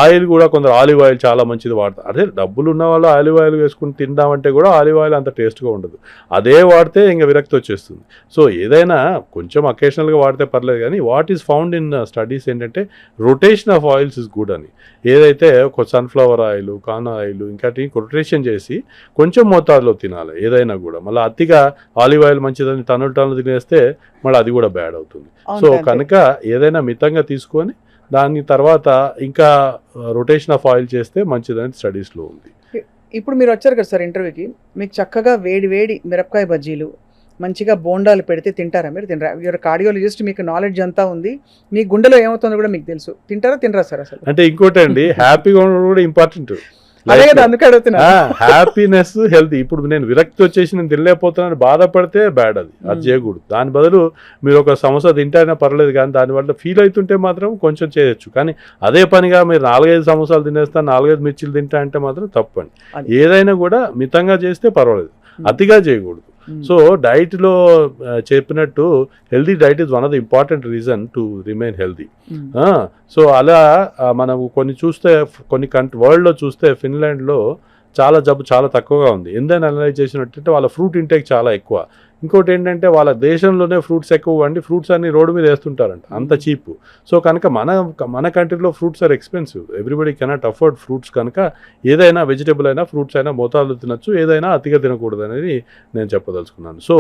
ఆయిల్ కూడా కొందరు ఆలివ్ ఆయిల్ చాలా మంచిది వాడతారు. అదే డబ్బులు ఉన్న వాళ్ళు ఆలివ్ ఆయిల్ వేసుకుని తిందామంటే కూడా ఆలివ్ ఆయిల్ అంత టేస్ట్గా ఉండదు. అదే వాడితే ఇంకా విరక్తి వచ్చేస్తుంది. సో ఏదైనా కొంచెం అకేషనల్గా వాడితే పర్లేదు. కానీ what is found in studies ఏంటంటే rotation of oils is good అని. ఏదైతే సన్ఫ్లవర్ ఆయిల్, కాన్ ఆయిల్ ఇంకా రొటేషన్ చేసి కొంచెం మోతాదులో తినాలి ఏదైనా కూడా. మళ్ళీ అతిగా ఆలివ్ ఆయిల్ మంచిదని టన్నులు తినేస్తే మళ్ళీ అది కూడా బ్యాడ్ అవుతుంది. సో కనుక ఏదైనా మితంగా తీసుకొని దాని తర్వాత ఇంకా రొటేషన్ ఆఫ్ ఆయిల్ చేస్తే మంచిదని స్టడీస్లో ఉంది. ఇప్పుడు మీరు వచ్చారు కదా సార్ ఇంటర్వ్యూకి, మీకు చక్కగా వేడి మిరపకాయ బజ్జీలు, మంచిగా బోండాలు పెడితే తింటారా మీరు? తినరా? యూఆర్ కార్డియాలజిస్ట్, మీకు నాలెడ్జ్ అంతా ఉంది, మీ గుండెలో ఏమవుతుందో కూడా మీకు తెలుసు. తినరా సార్ అసలు? అంటే ఇంకోటి అండి, హ్యాపీగా ఉండడం కూడా ఇంపార్టెంట్. అదే కదా, అందుకే అడుగుతున్నా. Happiness, health. ఇప్పుడు నేను విరక్తి వచ్చేసి నేను తినలేకపోతున్నాను బాధపడితే బ్యాడ్, అది చేయకూడదు. దాని బదులు మీరు ఒక సమోసా తింటైనా పర్లేదు, కానీ దానివల్ల ఫీల్ అవుతుంటే మాత్రం కొంచెం చేయొచ్చు. కానీ అదే పనిగా మీరు 4-5 సమోసాలు తినేస్తాను, 4-5 మిర్చిలు తింటా అంటే మాత్రం తప్పండి. ఏదైనా కూడా మితంగా చేస్తే పర్వాలేదు, అతిగా చేయకూడదు. సో డైట్లో చెప్పినట్టు healthy diet is one of the important reason to remain healthy. So అలా మనం చూస్తే కొన్ని వరల్డ్లో చూస్తే ఫిన్లాండ్లో చాలా తక్కువగా ఉంది. ఎందుకని అనలైజ్ చేసినట్టు వాళ్ళ ఫ్రూట్ ఇంటేక్ చాలా ఎక్కువ. ఇంకోటి ఏంటంటే వాళ్ళ దేశంలోనే ఫ్రూట్స్ ఎక్కువ అండి, ఫ్రూట్స్ అన్ని రోడ్డు మీద వేస్తుంటారంట, అంత చీప్. సో కనుక మన కంట్రీలో fruits are expensive, everybody cannot afford fruits. కనుక ఏదైనా వెజిటబుల్ అయినా ఫ్రూట్స్ అయినా మోతాదులో తినచ్చు, ఏదైనా అతిగా తినకూడదు అనేది నేను చెప్పదలుచుకున్నాను. సో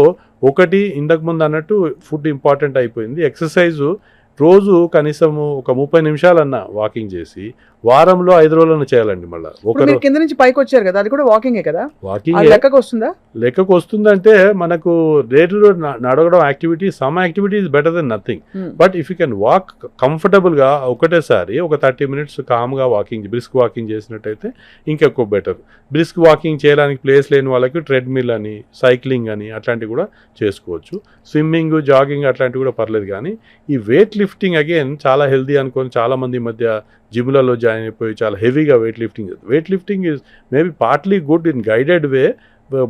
ఒకటి ఇంతకుముందు అన్నట్టు ఫుడ్ ఇంపార్టెంట్ అయిపోయింది. ఎక్సర్సైజు రోజు కనీసము ఒక 30 నిమిషాలన్నా వాకింగ్ చేసి వారంలో 5 రోజులను చేయాలండి. మళ్ళీ ఇప్పుడు మీరు కింద నుంచి పైకి వచ్చారు కదా, అది కూడా వాకింగే కదా, వాకింగ్ అది లెక్కకు వస్తుందా? లెక్కకు వస్తుందంటే మనకు రేట్లో నడవడం activity, some activity is better then nothing. But if you can walk కంఫర్టబుల్గా ఒకటేసారి ఒక 30 minutes కామ్గా వాకింగ్, బ్రిస్క్ వాకింగ్ చేసినట్టయితే ఇంకెక్కువ బెటర్. బ్రిస్క్ వాకింగ్ చేయడానికి ప్లేస్ లేని వాళ్ళకి ట్రెడ్మిల్ అని, సైక్లింగ్ అని అట్లాంటివి కూడా చేసుకోవచ్చు. స్విమ్మింగ్, జాగింగ్ అట్లాంటివి కూడా పర్లేదు. కానీ ఈ వెయిట్ లిఫ్టింగ్ అగైన్ చాలా హెల్దీ అనుకొని చాలామంది ఈ మధ్య జిమ్లలో జాయిన్ అయిపోయి చాలా హెవీగా weight lifting is maybe partly good in guided way,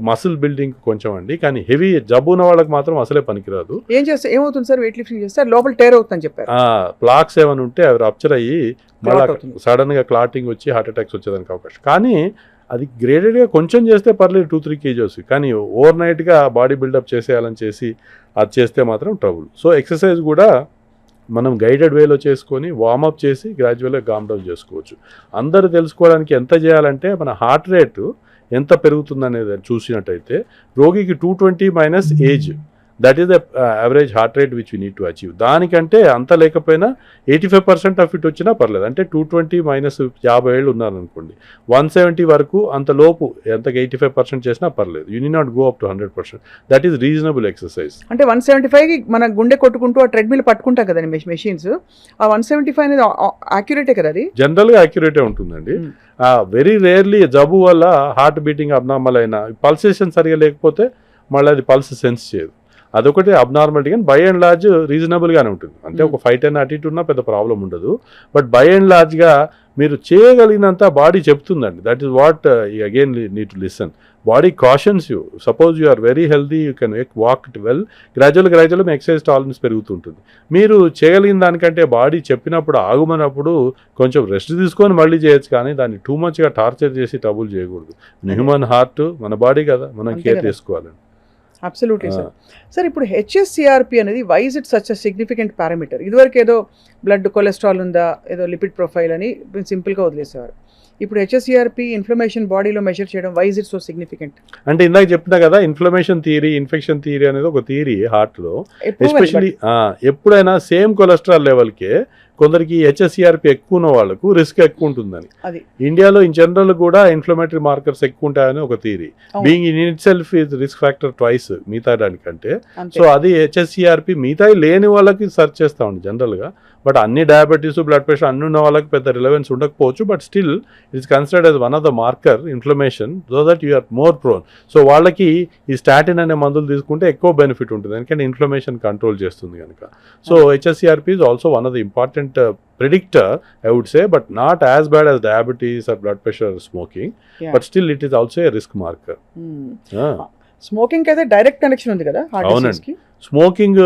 muscle building కొంచెం అండి. కానీ హెవీ జబ్బు ఉన్న వాళ్ళకి మాత్రం అసలే పనికిరాదు. ఏం చేస్తే ఏమవుతుంది సార్ వెయిట్ లిఫ్టింగ్ చేస్తే? లోపల టేర్ అవుతుందని చెప్పారు. ప్లాక్స్ ఏమైనా ఉంటే అవి రప్చర్ అయ్యి మళ్ళీ సడన్గా క్లాటింగ్ వచ్చి హార్ట్ అటాక్స్ వచ్చేదానికి అవకాశం. కానీ అది గ్రేడెడ్గా కొంచెం చేస్తే పర్లేదు 2-3 kgs, కానీ ఓవర్ నైట్గా బాడీ బిల్డప్ చేసేయాలని చేసి అది చేస్తే మాత్రం ట్రబుల్. సో ఎక్సర్సైజ్ కూడా మనం గైడెడ్ వేలో చేసుకొని వార్మప్ చేసి గ్రాడ్యువల్గా కామ్ డౌన్ చేసుకోవచ్చు. అందరూ తెలుసుకోవడానికి ఎంత చేయాలంటే మన హార్ట్ రేటు ఎంత పెరుగుతుందనేది చూసినట్టయితే రోగికి 220 minus age, that is the average heart rate which we need to achieve. దానికంటే అంత లేకపోయినా 85% ఆఫ్ ఇట్ వచ్చినా పర్లేదు. అంటే 220 మైనస్ 50 ఏళ్ళు ఉన్నారనుకోండి, 170 వరకు అంత లోపు ఎంతగా 85% చేసినా పర్లేదు. You need not go up to 100%. That is reasonable exercise. అంటే 175కి మన గుండె కొట్టుకుంటూ ఆ ట్రెడ్మిల్ పట్టుకుంటాం కదండి మెషిన్స్, ఆ 175 అనేది యాక్యురేటే కదా? అది జనరల్గా యాక్యురేటే ఉంటుందండి. వెరీ రేర్లీ జబ్బు వల్ల హార్ట్ బీటింగ్ అబ్నార్మల్ అయినా, పల్సేషన్ సరిగా లేకపోతే మళ్ళీ అది పల్స్ సెన్స్ చేయదు, అదొకటి అబ్నార్మాలిటీ. కానీ బై అండ్ లార్జ్ రీజనబుల్గానే ఉంటుంది. అంటే ఒక 5-10 అటు ఇటు ఉన్నా పెద్ద ప్రాబ్లం ఉండదు. బట్ బై అండ్ లార్జ్గా మీరు చేయగలిగినంత బాడీ చెప్తుందండి. That is what again need to listen. Body cautions you. Suppose you are very healthy, you can walk it well, gradual మీ ఎక్సర్సైజ్ టాలరెన్స్ పెరుగుతుంటుంది. మీరు చేయగలిగిన దానికంటే బాడీ చెప్పినప్పుడు ఆగుమన్నప్పుడు కొంచెం రెస్ట్ తీసుకొని మళ్ళీ చేయొచ్చు, కానీ దాన్ని టూ మచ్గా టార్చర్ చేసి ట్రబుల్ చేయకూడదు. హ్యూమన్ హార్ట్ మన బాడీ కదా, మనం కేర్ చేసుకోవాలండి. Absolutely sir. సార్ ఇప్పుడు హెచ్ఎస్సిఆర్పి అనేది why is it such a significant parameter? ఇదివరకు ఏదో బ్లడ్ కొలెస్ట్రాల్ ఉందా, ఏదో లిపిడ్ ప్రొఫైల్ అని సింపుల్గా వదిలేసేవారు. ఇప్పుడు హెచ్ఎస్సిఆర్పి ఇన్ఫ్లమేషన్ బాడీలో మెజర్ చేయడం, why is it so significant? అంటే ఇందాక చెప్పినా కదా, ఇన్ఫ్లమేషన్ థియరీ, ఇన్ఫెక్షన్ థియరీ అనేది ఒక థియరీ హార్ట్లో. ఎస్పెషలీ ఎప్పుడైనా సేమ్ కొలెస్ట్రాల్ లెవెల్కే కొందరికి హెచ్ఎస్సిఆర్పి ఎక్కువ ఉన్న వాళ్ళకు రిస్క్ ఎక్కువ ఉంటుందని. ఇండియాలో ఇన్ జనరల్ కూడా ఇన్ఫ్లమేటరీ మార్కర్స్ ఎక్కువ ఉంటాయని ఒక theory. Being in it self is risk factor twice మిగతా దానికంటే. సో అది హెచ్ఎస్సిఆర్పి మిగతా లేని వాళ్ళకి సర్చ్ చేస్తామండి జనరల్గా. బట్ అన్ని డయాబెటీస్, బ్లడ్ ప్రెషర్ అన్ని ఉన్న వాళ్ళకి పెద్ద రిలవెన్స్ ఉండకపోవచ్చు. But still it is considered as one of the marker inflammation, so that you are more prone. So వాళ్ళకి ఈ స్టాటిన్ అనే మందులు తీసుకుంటే ఎక్కువ బెనిఫిట్ ఉంటుంది, ఎందుకంటే ఇన్ఫ్లమేషన్ కంట్రోల్ చేస్తుంది కనుక. So HSCRP is also one of the important predictor, I would say, but not as bad as diabetes or blood pressure or smoking. But still it is also a risk marker. Smoking అయితే direct connection ఉంది కదా heart disease కి. Smoking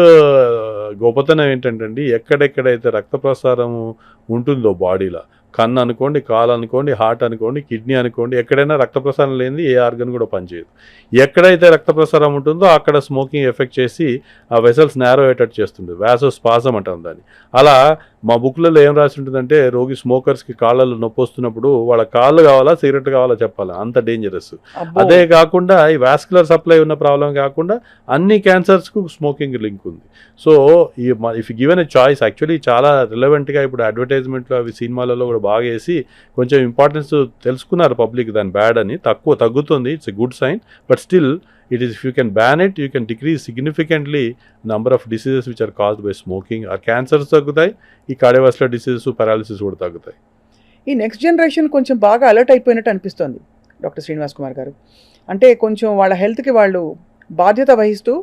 గొప్పతనం ఏంటంటే ఎక్కడెక్కడైతే రక్త ప్రసారం ఉంటుందో బాడీలో, కన్ను అనుకోండి, కాలు అనుకోండి, హార్ట్ అనుకోండి, కిడ్నీ అనుకోండి, ఎక్కడైనా రక్త ప్రసారం లేనిది ఏ ఆర్గన్ కూడా పనిచేయదు. ఎక్కడైతే రక్త ప్రసారం ఉంటుందో అక్కడ స్మోకింగ్ ఎఫెక్ట్ చేసి ఆ వెసల్స్ నేరో అయ్యేటట్టు చేస్తుంది. వాసోస్పాజం అంటాం దాన్ని. అలా మా బుక్లలో ఏం రాసి ఉంటుందంటే, రోగి స్మోకర్స్కి కాళ్ళలో నొప్పి వస్తున్నప్పుడు వాళ్ళ కాళ్ళు కావాలా సిగరెట్ కావాలా చెప్పాలి, అంత డేంజరస్. అదే కాకుండా ఈ వాస్కులర్ సప్లై ఉన్న ప్రాబ్లం కాకుండా అన్ని క్యాన్సర్స్కు స్మోకింగ్ లింక్ ఉంది. So if given a choice, actually చాలా రిలవెంట్గా ఇప్పుడు అడ్వర్టైజ్మెంట్లో అవి సినిమాలలో కూడా బాగా వేసి కొంచెం ఇంపార్టెన్స్ తెలుసుకున్నారు పబ్లిక్ దాని బ్యాడ్ అని. తగ్గుతుంది, it's a good sign. But still it is, if you can ban it, you can decrease significantly number of diseases which are caused by smoking. Or cancers తగ్గుతాయి, ఈ కార్డియోవాస్కులర్ డిసీజెస్, పారాలిసిస్ కూడా తగ్గుతాయి. ఈ next generation కొంచెం బాగా alert అయిపోయినట్టు అనిపిస్తుంది doctor Srinivas Kumar గారు. అంటే కొంచెం వాళ్ళ హెల్త్కి వాళ్ళు బాధ్యత వహిస్తూ,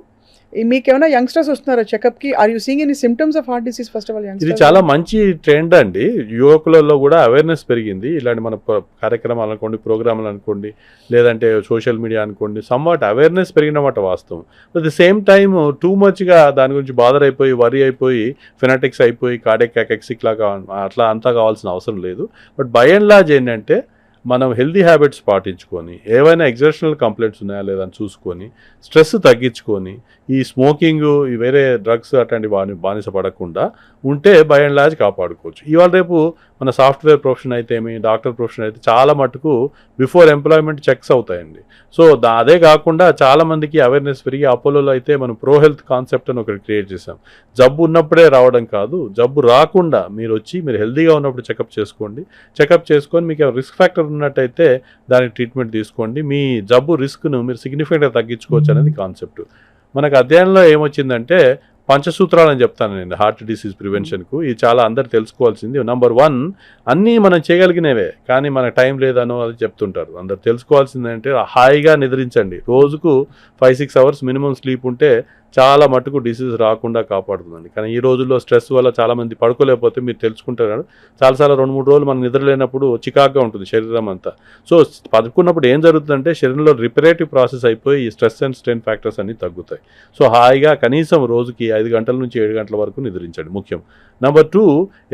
మీకేమైనా యంగ్స్టర్స్ వస్తున్నారా చెకప్కి? Are you seeing any symptoms of heart disease? First of all ఇది చాలా మంచి ట్రెండ్ అండి. యువకులలో కూడా అవేర్నెస్ పెరిగింది. ఇలాంటి మన కార్యక్రమాలు అనుకోండి, ప్రోగ్రాంలు అనుకోండి, లేదంటే సోషల్ మీడియా అనుకోండి, సమ్వాట్ అవేర్నెస్ పెరిగినమాట వాస్తవం. At the same time too మచ్గా దాని గురించి బాధర్ అయిపోయి, వరీ అయిపోయి, ఫెనాటిక్స్ అయిపోయి, కార్డియాక్ క్యాకెక్సిక్ లాగా అట్లా అంతా కావాల్సిన అవసరం లేదు. బట్ బై అండ్ లార్జ్ ఏంటంటే మనం హెల్దీ హ్యాబిట్స్ పాటించుకొని, ఏవైనా ఎగ్జర్షనల్ కంప్లైంట్స్ ఉన్నాయా లేదా అని చూసుకొని, స్ట్రెస్ తగ్గించుకొని, ఈ స్మోకింగ్, ఈ వేరే డ్రగ్స్ అట్లాంటి బానిస పడకుండా ఉంటే బై అండ్ లార్జ్ కాపాడుకోవచ్చు. ఇవాళ రేపు మన సాఫ్ట్వేర్ ప్రొఫెషన్ అయితే ఏమి, డాక్టర్ ప్రొఫెషన్ అయితే చాలా మటుకు బిఫోర్ ఎంప్లాయ్మెంట్ చెక్స్ అవుతాయండి. సో అదే కాకుండా చాలామందికి అవేర్నెస్ పెరిగి అపోలోలో అయితే మనం ప్రో హెల్త్ కాన్సెప్ట్ అని ఒకటి క్రియేట్ చేసాం. జబ్బు ఉన్నప్పుడే రావడం కాదు, జబ్బు రాకుండా మీరు వచ్చి మీరు హెల్తీగా ఉన్నప్పుడు చెకప్ చేసుకోండి. చెకప్ చేసుకొని మీకు రిస్క్ ఫ్యాక్టర్ ఉన్నట్టయితే దానికి ట్రీట్మెంట్ తీసుకోండి. మీ జబ్బు రిస్క్ను మీరు సిగ్నిఫికెంట్గా తగ్గించుకోవచ్చు అనేది కాన్సెప్ట్. మనకు అధ్యయనంలో ఏమొచ్చిందంటే పంచసూత్రాలు అని చెప్తాను నేను హార్ట్ డిసీజ్ ప్రివెన్షన్కు. ఇది చాలా అందరు తెలుసుకోవాల్సింది. నెంబర్ 1, అన్నీ మనం చేయగలిగినవే కానీ మనకు టైం లేదనో అది చెప్తుంటారు. అందరు తెలుసుకోవాల్సింది అంటే హాయిగా నిద్రించండి. రోజుకు 5-6 అవర్స్ మినిమం స్లీప్ ఉంటే చాలా మటుకు డిసీజ్ రాకుండా కాపాడుతుందండి. కానీ ఈ రోజుల్లో స్ట్రెస్ వల్ల చాలామంది పడుకోలేకపోతే మీరు తెలుసుకుంటారు చాలాసార్లు 2-3 రోజులు మనం నిద్ర లేనప్పుడు చికాగ్గా ఉంటుంది శరీరం అంతా. సో పడుకున్నప్పుడు ఏం జరుగుతుందంటే శరీరంలో రిపరేటివ్ ప్రాసెస్ అయిపోయి ఈ స్ట్రెస్ అండ్ స్ట్రెయిన్ ఫ్యాక్టర్స్ అన్నీ తగ్గుతాయి. సో హాయిగా కనీసం రోజుకి 5 గంటల నుంచి 7 గంటల వరకు నిద్రించండి ముఖ్యం. నెంబర్ 2,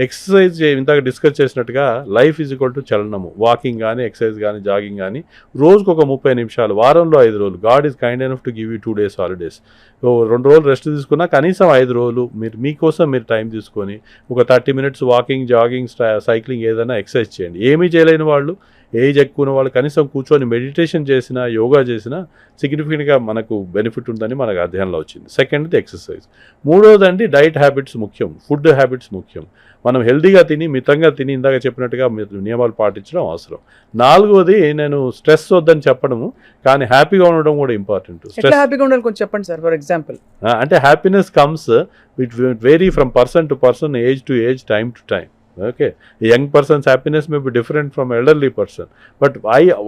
ఎక్సర్సైజ్ ఇందాక డిస్కస్ చేసినట్టుగా లైఫ్ ఈజ్ ఈక్వల్ టు చలనము. వాకింగ్ కానీ ఎక్సర్సైజ్ కానీ జాగింగ్ కానీ రోజుకు ఒక 30 నిమిషాలు, వారంలో 5 రోజులు. God is kind enough to give you 2 days holidays. 2 రోజులు రెస్ట్ తీసుకున్నా కనీసం 5 రోజులు మీకోసం మీరు టైం తీసుకొని ఒక 30 minutes వాకింగ్, జాగింగ్, సైక్లింగ్ ఏదైనా ఎక్సర్సైజ్ చేయండి. ఏమీ చేయలేని వాళ్ళు, ఏజ్ ఎక్కువ ఉన్న వాళ్ళు కనీసం కూర్చొని మెడిటేషన్ చేసినా, యోగా చేసినా సిగ్నిఫికెంట్గా మనకు బెనిఫిట్ ఉందని మనకు అధ్యయనంలో వచ్చింది. సెకండ్ది ఎక్సర్సైజ్. మూడోదండి డైట్ హ్యాబిట్స్ ముఖ్యం, ఫుడ్ హ్యాబిట్స్ ముఖ్యం. మనం హెల్తీగా తిని, మితంగా తిని, ఇందాక చెప్పినట్టుగా నియమాలు పాటించడం అవసరం. 4వది నేను స్ట్రెస్ వద్దని చెప్పడము, కానీ హ్యాపీగా ఉండడం కూడా ఇంపార్టెంట్. హ్యాపీగా ఉండాలి కొంచెం చెప్పండి సార్. ఫర్ ఎగ్జాంపుల్ అంటే happiness comes it vary from person to person, age to age, time to time. Okay, a young person's happiness may be different from elderly person, but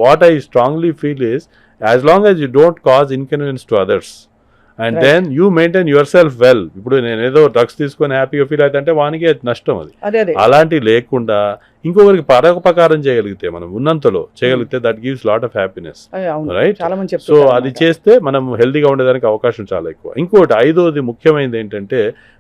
what I strongly feel is as long as you don't cause inconvenience to others and right. Then you maintain yourself well. ఇప్పుడు నేను ఏదో drugs తీసుకొని హ్యాపీగా feel అవుతుంటే వానికి నష్టం అది. అలాంటి లేకుండా ఇంకొకరికి పరోపకారం చేయగలిగితే, మనం ఉన్నంతలో చేయగలిగితే that gives lot of happiness, right? So అది చేస్తే మనం హెల్తీగా ఉండడానికి అవకాశం చాలా ఎక్కువ. ఇంకోటి 5వది ముఖ్యమైనది ఏంటంటే,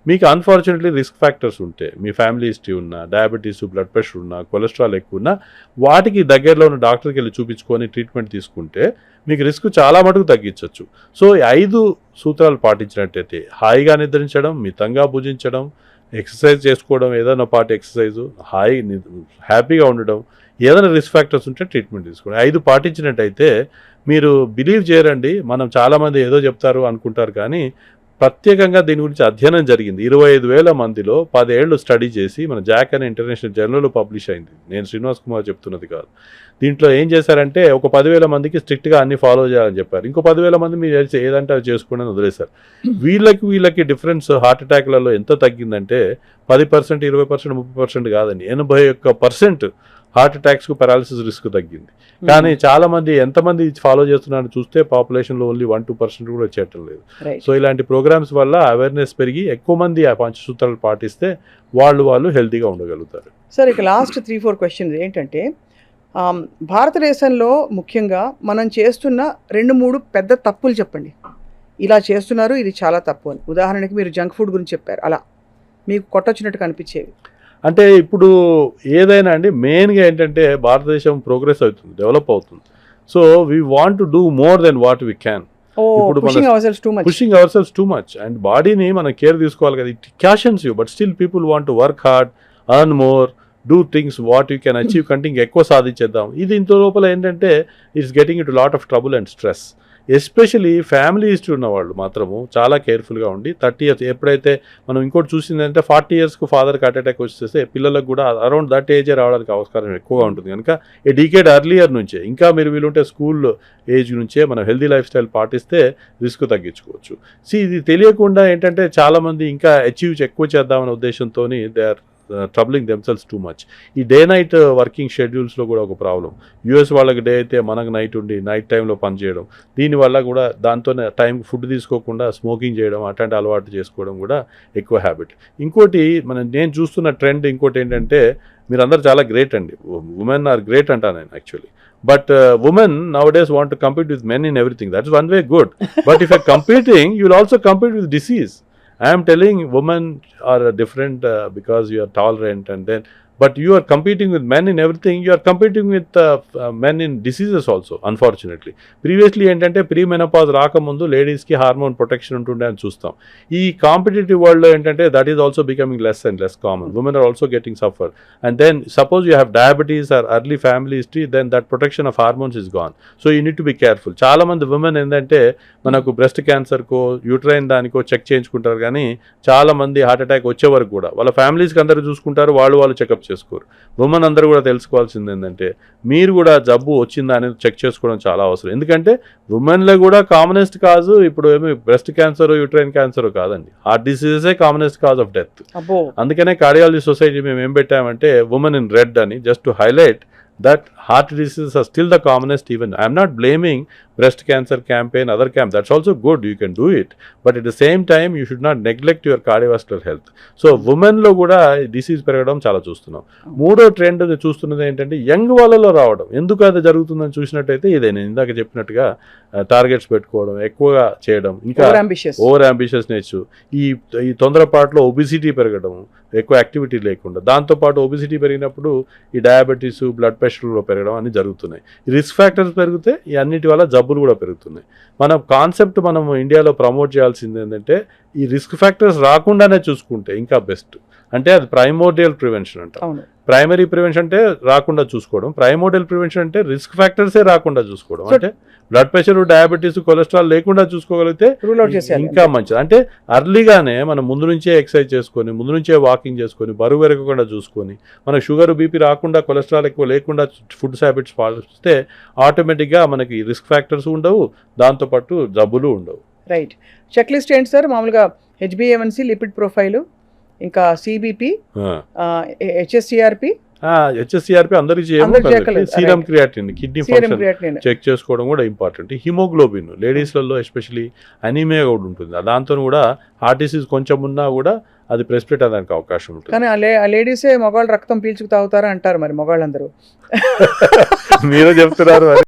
మీకు అన్ఫార్చునేట్లీ రిస్క్ ఫ్యాక్టర్స్ ఉంటే, మీ ఫ్యామిలీ హిస్టరీ ఉన్నా, డయాబెటీస్, బ్లడ్ ప్రెషర్ ఉన్నా, కొలెస్ట్రాల్ ఎక్కువ ఉన్నా, వాటికి దగ్గరలో ఉన్న డాక్టర్కి వెళ్ళి చూపించుకొని ట్రీట్మెంట్ తీసుకుంటే మీకు రిస్క్ చాలా మటుకు తగ్గించవచ్చు. సో ఈ 5 సూత్రాలు పాటించినట్టయితే హాయిగా నిద్రించడం, మితంగా భుజించడం, ఎక్సర్సైజ్ చేసుకోవడం, ఏదైనా పాటు ఎక్సర్సైజు, హ్యాపీగా ఉండడం, ఏదైనా రిస్క్ ఫ్యాక్టర్స్ ఉంటే ట్రీట్మెంట్ తీసుకోండి. 5 పాటించినట్టయితే మీరు బిలీవ్ చేయరండి, మనం చాలామంది ఏదో చెప్తారు అనుకుంటారు కానీ ప్రత్యేకంగా దీని గురించి అధ్యయనం జరిగింది. 25,000 మందిలో 10 ఏళ్ళు స్టడీ చేసి మన జాక్ అనే ఇంటర్నేషనల్ జర్నల్లో పబ్లిష్ అయింది. నేను శ్రీనివాస్ కుమార్ చెప్తున్నది కాదు. దీంట్లో ఏం చేశారంటే ఒక 10,000 మందికి స్ట్రిక్ట్గా అన్ని ఫాలో చేయాలని చెప్పారు. ఇంకో 10,000 మంది మీరు ఏదంటే అది చేసుకోండి అని వదిలేశారు. వీళ్ళకి డిఫరెన్స్ హార్ట్ అటాక్లలో ఎంత తగ్గిందంటే 10%, 20%, 30% కాదండి, 81% హార్ట్ అటాక్స్కు పారాలిసిస్ రిస్క్ తగ్గింది. కానీ చాలా మంది ఎంతమంది ఫాలో చేస్తున్నారని చూస్తే పాపులేషన్లో ఓన్లీ 1-2% కూడా చేయటం లేదు. సో ఇలాంటి ప్రోగ్రామ్స్ వల్ల అవేర్నెస్ పెరిగి ఎక్కువ మంది ఆ పంచసూత్రాలు పాటిస్తే వాళ్ళు హెల్తీగా ఉండగలుగుతారు. సార్ ఇక లాస్ట్ 3-4 క్వశ్చన్స్ ఏంటంటే, భారతదేశంలో ముఖ్యంగా మనం చేస్తున్న 2-3 పెద్ద తప్పులు చెప్పండి. ఇలా చేస్తున్నారు, ఇది చాలా తప్పు అని. ఉదాహరణకి మీరు జంక్ ఫుడ్ గురించి చెప్పారు, అలా మీకు కొట్టొచ్చినట్టు కనిపించేవి. అంటే ఇప్పుడు ఏదైనా అండి మెయిన్గా ఏంటంటే భారతదేశం ప్రోగ్రెస్ అవుతుంది, డెవలప్ అవుతుంది. So we want to do more than what we can. ఇప్పుడు pushing our cells too much and బాడీని మనం కేర్ తీసుకోవాలి కదా. It cautions you, but still people want to work hard, earn more, do things what you can achieve కంటే ఎక్కువ సాధించేద్దాం. ఇది ఇంత లోపల ఏంటంటే it's getting it lot of trouble and stress. Especially family history ఉన్న వాళ్ళు మాత్రము చాలా కేర్ఫుల్గా ఉండి 30 years ఎప్పుడైతే మనం ఇంకోటి చూసిందంటే 40 yearsకు ఫాదర్కి హార్ట్ అటాక్ వచ్చేస్తే పిల్లలకు కూడా అరౌండ్ దట్ ఏజే రావడానికి అవకాశం ఎక్కువగా ఉంటుంది. కనుక ఏ డికేడ్ అర్లియర్ నుంచే, ఇంకా మీరు వీలుంటే స్కూల్ ఏజ్ నుంచే మనం హెల్దీ లైఫ్ స్టైల్ పాటిస్తే రిస్క్ తగ్గించుకోవచ్చు. ఇది తెలియకుండా ఏంటంటే చాలామంది ఇంకా అచీవ్ ఎక్కువ చేద్దామనే ఉద్దేశంతో they are troubling themselves too much. ఈ డే నైట్ వర్కింగ్ షెడ్యూల్స్లో కూడా ఒక ప్రాబ్లం. యూఎస్ వాళ్ళకి డే అయితే మనకు నైట్ ఉండి నైట్ టైంలో పనిచేయడం, దీనివల్ల కూడా దాంతోనే టైం ఫుడ్ తీసుకోకుండా స్మోకింగ్ చేయడం, అట్లాంటి అలవాటు చేసుకోవడం కూడా ఎక్కువ హ్యాబిట్. ఇంకోటి నేను చూస్తున్న ట్రెండ్ ఇంకోటి ఏంటంటే, మీరందరూ చాలా గ్రేట్ అండి, ఉమెన్ ఆర్ గ్రేట్ అంటాను నేను actually. But women nowadays want to compete with men in everything. That's one way good. But if you're competing, you'll also compete with disease. I am telling women are different because you are tolerant and then but you are competing with men in everything, you are competing with men in diseases also unfortunately. Previously ఏంటంటే pre menopause రాకముందు లేడీస్కి hormone protection ఉంటుండే అని చూస్తాం. ఈ competitive వరల్డ్లో ఏంటంటే that is also becoming less and less common. Women are also getting suffer. And then suppose you have diabetes or early family history, then that protection of hormones is gone. So you need to be careful. చాలా మంది women ఏంటంటే మనకు breast క్యాన్సర్కో uterine దానికో check చేయించుకుంటారు, కానీ చాలా మంది హార్ట్ అటాక్ వచ్చే వరకు కూడా వాళ్ళ ఫ్యామిలీస్కి అందరూ చూసుకుంటారు, వాళ్ళు చెకప్ చేసుకోరు. ఉమెన్ అందరూ కూడా తెలుసుకోవాల్సింది ఏంటంటే మీరు కూడా జబ్బు వచ్చిందా అనేది చెక్ చేసుకోవడం చాలా అవసరం. ఎందుకంటే ఉమెన్లో కూడా కామనెస్ట్ కాజ్ ఇప్పుడు ఏమి బ్రెస్ట్ క్యాన్సర్ యూట్రైన్ క్యాన్సర్ కాదండి, హార్ట్ డిసీజెసే కామనెస్ట్ కాజ్ ఆఫ్ డెత్. అందుకనే కార్డియాలజీ సొసైటీ మేము ఏం పెట్టామంటే ఉమెన్ ఇన్ రెడ్ అని, just to highlight that heart diseases are still the commonest. Even I am not blaming breast cancer campaign, other camp, that's also good, you can do it, but at the same time you should not neglect your cardiovascular health. So women లో కూడా disease పెరగడం చాలా చూస్తున్నాం. మూడో trend చూస్తున్నది ఏంటంటే young వాళ్ళలో రావడం. ఎందుకు అది జరుగుతుందని చూసినట్టయితే ఇదే నేను ఇందాక చెప్పినట్టుగా టార్గెట్స్ పెట్టుకోవడం, ఎక్కువగా చేయడం, ఇంకా ఓవర్ అంబిషియస్నెస్, ఈ తొందరపాటులో ఒబిసిటీ పెరగడం, ఎక్కువ యాక్టివిటీ లేకుండా, దాంతోపాటు ఒబిసిటీ పెరిగినప్పుడు ఈ డయాబెటీస్, బ్లడ్ ప్రెషర్ పెరగడం అన్ని జరుగుతున్నాయి. ఈ రిస్క్ ఫ్యాక్టర్స్ పెరిగితే ఈ అన్నిటి వల్ల జబ్బులు కూడా పెరుగుతున్నాయి. మన కాన్సెప్ట్ మనం ఇండియాలో ప్రమోట్ చేయాల్సింది ఏంటంటే ఈ రిస్క్ ఫ్యాక్టర్స్ రాకుండానే చూసుకుంటే ఇంకా బెస్ట్. అంటే అది ప్రైమోర్డియల్ ప్రివెన్షన్ అంట. ప్రైమరీ ప్రివెన్షన్ అంటే రాకుండా చూసుకోవడం, ప్రైమోర్డియల్ ప్రివెన్షన్ అంటే రిస్క్ ఫ్యాక్టర్సే రాకుండా చూసుకోవడం. అంటే బ్లడ్ ప్రెషర్, డయాబెటీస్, కొలెస్ట్రాల్ లేకుండా చూసుకోగలిగితే ఇంకా మంచిది. అంటే అర్లీగానే మనం ముందు నుంచే ఎక్సర్సైజ్ చేసుకొని, ముందు నుంచే వాకింగ్ చేసుకొని, బరువు పెరగకుండా చూసుకొని, మనకు షుగర్, బీపీ రాకుండా, కొలెస్ట్రాల్ ఎక్కువ లేకుండా ఫుడ్ హ్యాబిట్స్ పాటిస్తే ఆటోమేటిక్గా మనకి రిస్క్ ఫ్యాక్టర్స్ ఉండవు, దాంతోపాటు జబ్బులు ఉండవు. రైట్. చెక్ లిస్ట్ ఏంటి సార్? మామూలుగా HbA1c, లిపిడ్ ప్రొఫైలు, ఇంకా CBP, HSCRP అందరికి serum creatinine, kidney function check చేసుకోవడం కూడా ఇంపార్టెంట్. హిమోగ్లోబిన్ లేడీస్లలో ఎస్పెషలీ అనీమియా కూడా ఉంటుంది, దాంతో కూడా హార్ట్ డిసీజ్ కొంచెం ఉన్నా కూడా అది ప్రెసిపిటేట్ అవ్వడానికి అవకాశం ఉంటుంది. కానీ ఆ లేడీసే మగవాళ్ళు రక్తం పీల్చుకు తాగుతారా అంటారు, మరి మగవాళ్ళందరూ మీరే చెప్తున్నారు మరి.